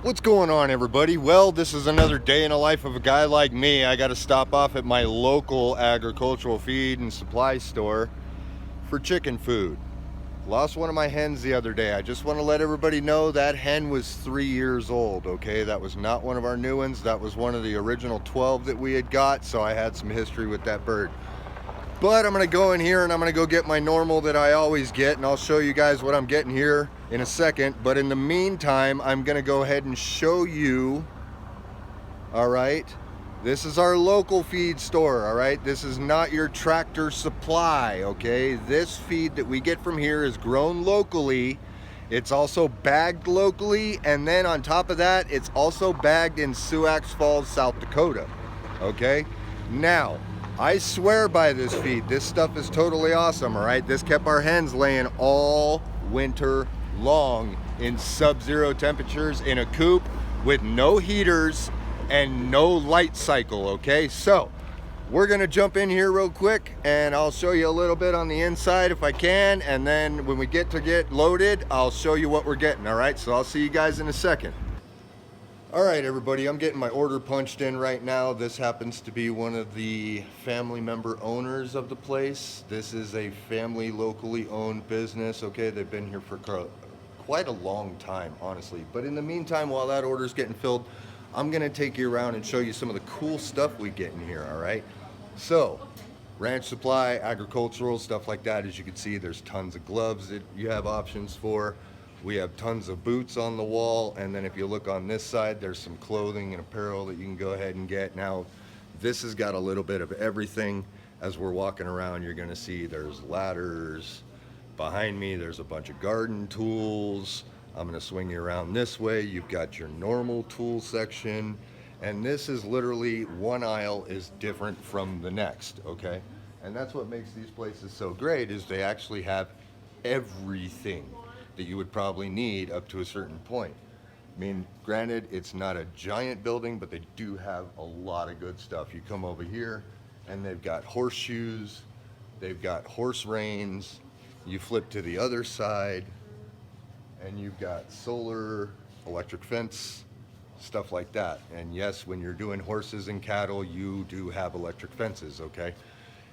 What's going on, everybody? Well, this is another day in the life of a guy like me. I got to stop off at my local agricultural feed and supply store for chicken food. Lost one of my hens the other day. I just want to let everybody know that hen was 3 years old, okay? That was not one of our new ones. That was one of the original 12 that we had got, so I had some history with that bird. But I'm gonna go in here and I'm gonna go get my normal that I always get, and I'll show you guys what I'm getting here in a second. But in the meantime, I'm gonna go ahead and show you, all right, this is our local feed store, all right? This is not your Tractor Supply, okay? This feed that we get from here is grown locally. It's also bagged locally, and then on top of that, it's also bagged in Sioux Falls, South Dakota, okay? Now, I swear by this feed. This stuff is totally awesome, all right? This kept our hens laying all winter long in sub-zero temperatures in a coop with no heaters and no light cycle, okay? So, we're gonna jump in here real quick and I'll show you a little bit on the inside if I can, and then when we get loaded, I'll show you what we're getting, all right? So I'll see you guys in a second. All right, everybody, I'm getting my order punched in right now. This happens to be one of the family member owners of the place. This is a family locally owned business, okay? They've been here for quite a long time, honestly. But in the meantime, while that order's getting filled, I'm gonna take you around and show you some of the cool stuff we get in here, all right? So, ranch supply, agricultural, stuff like that. As you can see, there's tons of gloves that you have options for. We have tons of boots on the wall, and then if you look on this side, there's some clothing and apparel that you can go ahead and get. Now, this has got a little bit of everything. As we're walking around, you're gonna see there's ladders. Behind me, there's a bunch of garden tools. I'm gonna swing you around this way. You've got your normal tool section, and this is literally one aisle is different from the next, okay? And that's what makes these places so great, is they actually have everything that you would probably need up to a certain point. I mean, granted, it's not a giant building, but they do have a lot of good stuff. You come over here and they've got horseshoes, they've got horse reins. You flip to the other side and you've got solar, electric fence, stuff like that. And yes, when you're doing horses and cattle, you do have electric fences, okay?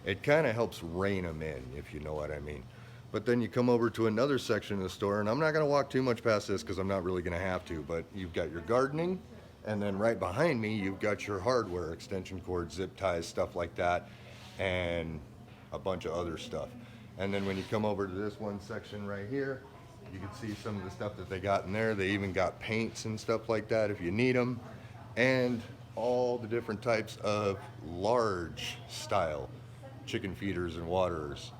It kind of helps rein them in, if you know what I mean. But then you come over to another section of the store, and I'm not going to walk too much past this because I'm not really going to have to, but you've got your gardening, and then right behind me, you've got your hardware, extension cords, zip ties, stuff like that, and a bunch of other stuff. And then when you come over to this one section right here, you can see some of the stuff that they got in there. They even got paints and stuff like that if you need them, and all the different types of large style chicken feeders and waterers.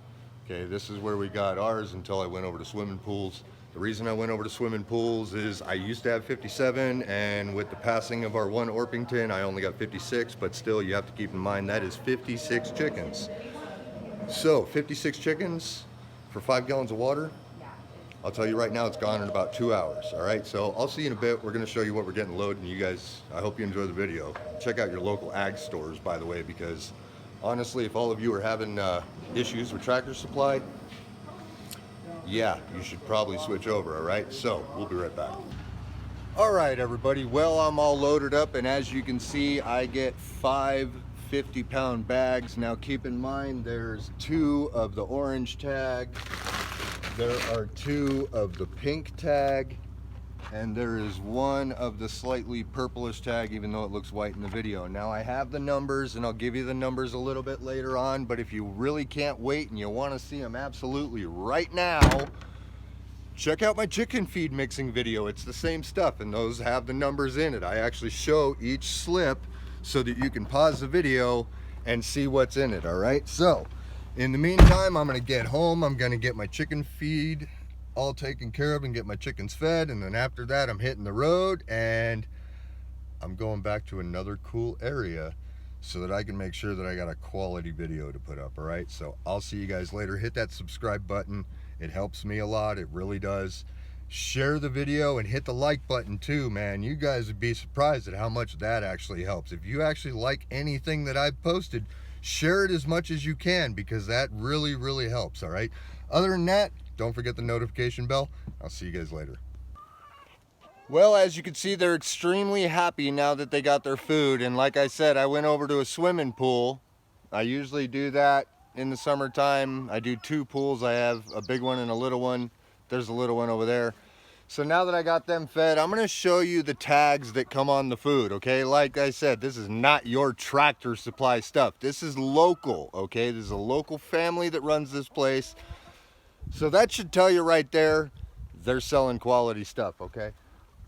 Okay, this is where we got ours until I went over to swimming pools. The reason I went over to swimming pools is I used to have 57, and with the passing of our one Orpington, I only got 56, but still you have to keep in mind that is 56 chickens. So 56 chickens for 5 gallons of water, I'll tell you right now, it's gone in about 2 hours, all right? So I'll see you in a bit. We're gonna show you what we're getting loaded, and you guys, I hope you enjoy the video. Check out your local ag stores, by the way, because honestly, if all of you are having issues with Tractor Supply, yeah, you should probably switch over, all right? So, we'll be right back. All right, everybody. Well, I'm all loaded up, and as you can see, I get 5 50-pound bags. Now, keep in mind, there's 2 of the orange tag, there are 2 of the pink tag, and there is 1 of the slightly purplish tag, even though it looks white in the video. Now, I have the numbers, and I'll give you the numbers a little bit later on, but if you really can't wait and you want to see them absolutely right now, check out my chicken feed mixing video. It's the same stuff, and those have the numbers in it. I actually show each slip so that you can pause the video and see what's in it, all right? So, in the meantime, I'm gonna get home. I'm gonna get my chicken feed all taken care of and get my chickens fed, and then after that I'm hitting the road and I'm going back to another cool area so that I can make sure that I got a quality video to put up, all right? So I'll see you guys later. Hit that subscribe button. It helps me a lot. It really does. Share the video and hit the like button too, man. You guys would be surprised at how much that actually helps. If you actually like anything that I've posted, share it as much as you can, because that really, really helps, all right? Other than that, don't forget the notification bell. I'll see you guys later. Well, as you can see, they're extremely happy now that they got their food. And like I said, I went over to a swimming pool. I usually do that in the summertime. I do 2 pools. I have a big one and a little one. There's a little one over there. So now that I got them fed, I'm gonna show you the tags that come on the food, okay? Like I said, this is not your Tractor Supply stuff. This is local, okay? This is a local family that runs this place. So that should tell you right there, they're selling quality stuff, okay?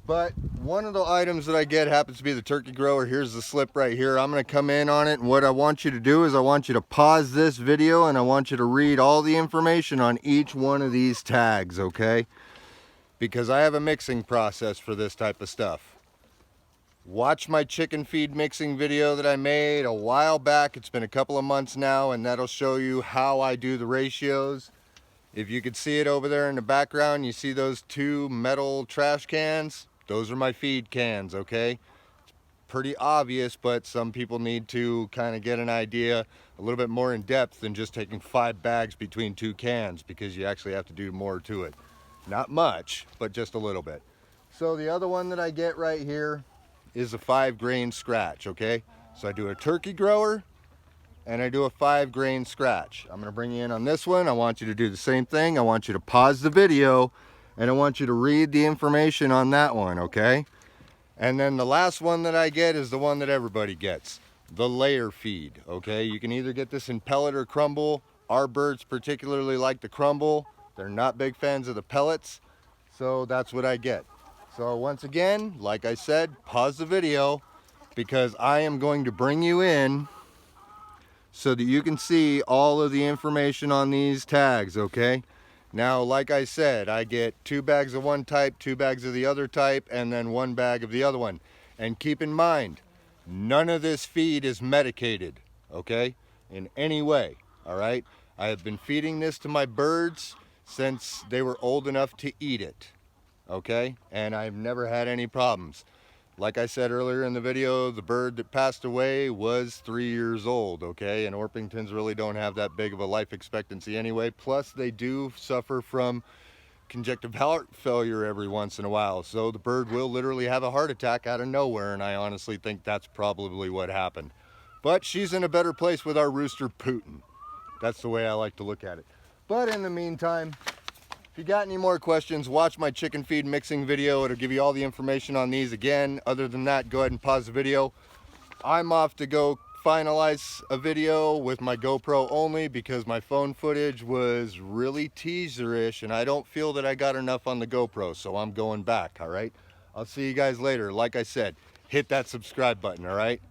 But one of the items that I get happens to be the turkey grower. Here's the slip right here. I'm gonna come in on it, and what I want you to do is I want you to pause this video and I want you to read all the information on each one of these tags, okay? Because I have a mixing process for this type of stuff. Watch my chicken feed mixing video that I made a while back. It's been a couple of months now, and that'll show you how I do the ratios. If you can see it over there in the background, you see those 2 metal trash cans? Those are my feed cans, okay? It's pretty obvious, but some people need to kind of get an idea a little bit more in depth than just taking 5 bags between 2 cans, because you actually have to do more to it. Not much, but just a little bit. So the other one that I get right here is a 5 grain scratch, okay? So I do a turkey grower and I do a 5 grain scratch. I'm gonna bring you in on this one. I want you to do the same thing. I want you to pause the video and I want you to read the information on that one, okay? And then the last one that I get is the one that everybody gets, the layer feed, okay? You can either get this in pellet or crumble. Our birds particularly like the crumble. They're not big fans of the pellets, so that's what I get. So once again, like I said, pause the video because I am going to bring you in so that you can see all of the information on these tags, okay? Now, like I said, I get 2 bags of one type, 2 bags of the other type, and then 1 bag of the other one. And keep in mind, none of this feed is medicated, okay, in any way, all right? I have been feeding this to my birds since they were old enough to eat it, okay? And I've never had any problems. Like I said earlier in the video, the bird that passed away was 3 years old, okay? And Orpingtons really don't have that big of a life expectancy anyway. Plus, they do suffer from congestive heart failure every once in a while. So the bird will literally have a heart attack out of nowhere, and I honestly think that's probably what happened. But she's in a better place with our rooster Putin. That's the way I like to look at it. But in the meantime, if you got any more questions, watch my chicken feed mixing video. It'll give you all the information on these again. Other than that, go ahead and pause the video. I'm off to go finalize a video with my GoPro only because my phone footage was really teaser-ish and I don't feel that I got enough on the GoPro, so I'm going back, all right? I'll see you guys later. Like I said, hit that subscribe button, all right?